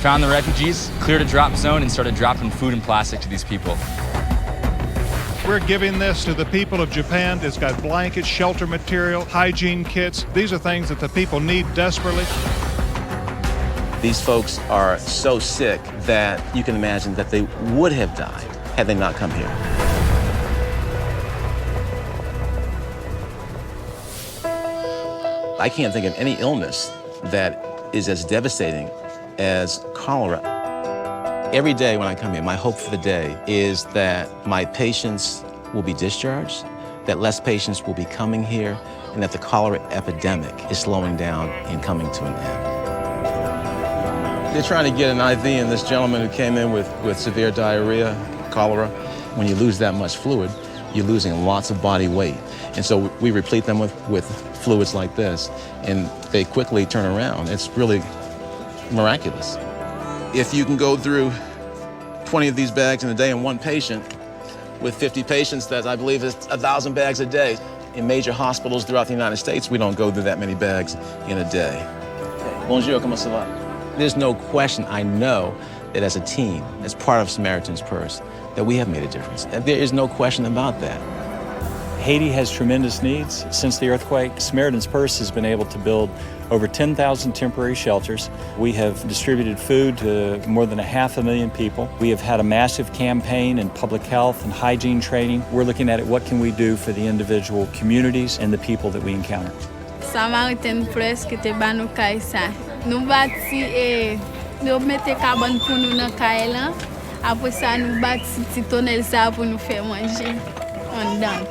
found the refugees, cleared a drop zone, and started dropping food and plastic to these people. We're giving this to the people of Japan. It's got blankets, shelter material, hygiene kits. These are things that the people need desperately. These folks are so sick that you can imagine that they would have died had they not come here. I can't think of any illness that is as devastating as cholera. Every day when I come here, my hope for the day is that my patients will be discharged, that less patients will be coming here, and that the cholera epidemic is slowing down and coming to an end. They're trying to get an IV in this gentleman who came in with severe diarrhea, cholera. When you lose that much fluid, you're losing lots of body weight. And so we replete them with fluids like this, and they quickly turn around. It's really miraculous. If you can go through 20 of these bags in a day in one patient, with 50 patients, that I believe is 1,000 bags a day. In major hospitals throughout the United States, we don't go through that many bags in a day. Bonjour, comment ça va? There's no question, I know, that as a team, as part of Samaritan's Purse, that we have made a difference. And there is no question about that. Haiti has tremendous needs. Since the earthquake, Samaritan's Purse has been able to build over 10,000 temporary shelters. We have distributed food to more than 500,000 people. We have had a massive campaign in public health and hygiene training. We're looking at what can we do for the individual communities and the people that we encounter. Samaritan's Purse ki te ban nou kay sa. Nou bati nou mette carbone pou nou nan kay lan. Apre sa nou bati ti tonel sa pou nou fè manger an dan.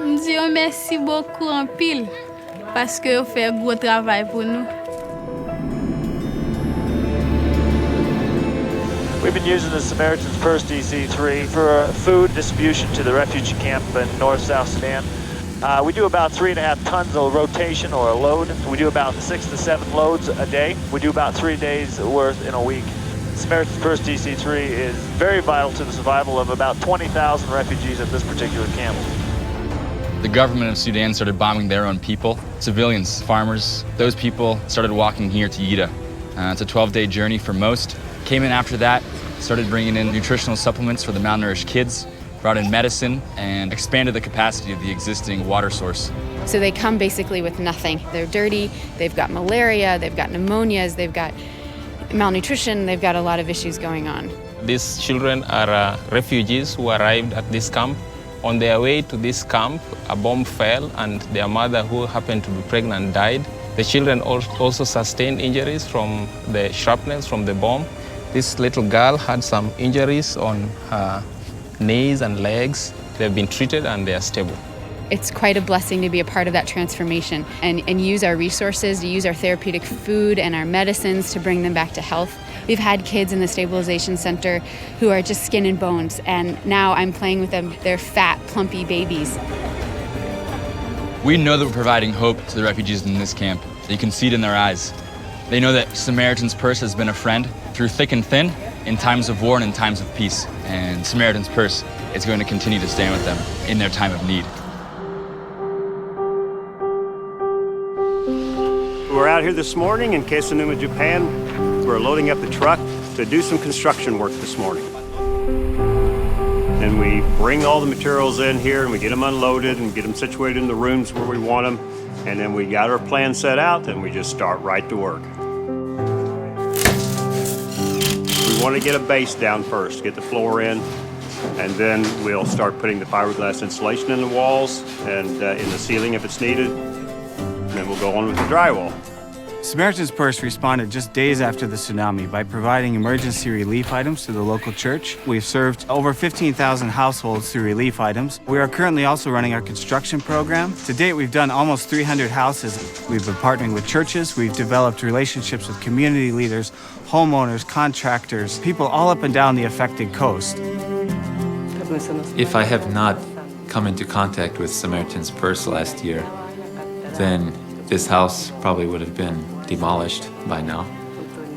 M'di yo merci beaucoup en pile parce que yo fè gros travail pour nous. We've been using the Samaritan's Purse DC-3 for food distribution to the refugee camp in North South Sudan. We do about 3.5 tons of rotation or a load. We do about 6 to 7 loads a day. We do about 3 days worth in a week. Samaritan's Purse DC-3 is very vital to the survival of about 20,000 refugees at this particular camp. The government of Sudan started bombing their own people, civilians, farmers. Those people started walking here to Yida. It's a 12-day journey for most. Came in after that, started bringing in nutritional supplements for the malnourished kids, brought in medicine, and expanded the capacity of the existing water source. So they come basically with nothing. They're dirty, they've got malaria, they've got pneumonias, they've got malnutrition, they've got a lot of issues going on. These children are refugees who arrived at this camp. On their way to this camp, a bomb fell and their mother, who happened to be pregnant, died. The children also sustained injuries from the shrapnels from the bomb. This little girl had some injuries on her knees and legs. They've been treated and they are stable. It's quite a blessing to be a part of that transformation and use our resources, to use our therapeutic food and our medicines to bring them back to health. We've had kids in the stabilization center who are just skin and bones, and now I'm playing with them. They're fat, plumpy babies. We know that we're providing hope to the refugees in this camp. You can see it in their eyes. They know that Samaritan's Purse has been a friend through thick and thin, in times of war and in times of peace. And Samaritan's Purse is going to continue to stand with them in their time of need. We're out here this morning in Post-tsunami, Japan. We're loading up the truck to do some construction work this morning. And we bring all the materials in here and we get them unloaded and get them situated in the rooms where we want them. And then we got our plan set out and we just start right to work. We want to get a base down first, get the floor in, and then we'll start putting the fiberglass insulation in the walls and in the ceiling if it's needed. And then we'll go on with the drywall. Samaritan's Purse responded just days after the tsunami by providing emergency relief items to the local church. We've served over 15,000 households through relief items. We are currently also running our construction program. To date, we've done almost 300 houses. We've been partnering with churches. We've developed relationships with community leaders, homeowners, contractors, people all up and down the affected coast. If I have not come into contact with Samaritan's Purse last year, then this house probably would have been demolished by now,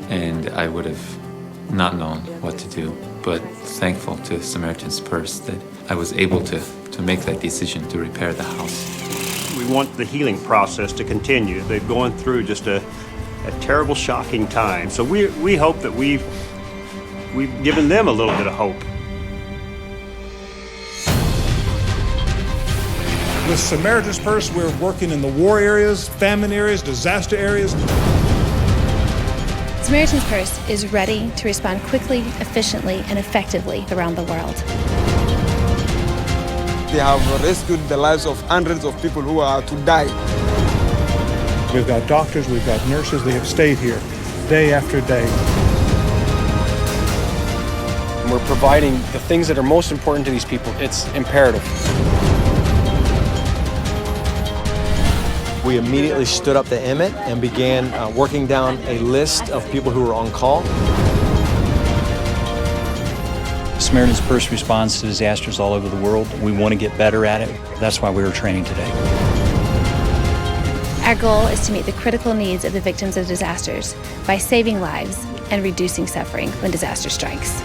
and I would have not known what to do. But thankful to Samaritan's Purse that I was able to make that decision to repair the house. We want the healing process to continue. They've gone through just a a terrible, shocking time. So we hope that we've given them a little bit of hope. With Samaritan's Purse, we're working in the war areas, famine areas, disaster areas. Samaritan's Purse is ready to respond quickly, efficiently, and effectively around the world. They have rescued the lives of hundreds of people who are to die. We've got doctors, we've got nurses, they have stayed here day after day. We're providing the things that are most important to these people. It's imperative. We immediately stood up the Emmett and began working down a list of people who were on call. Samaritan's Purse responds to disasters all over the world. We want to get better at it. That's why we were training today. Our goal is to meet the critical needs of the victims of disasters by saving lives and reducing suffering when disaster strikes.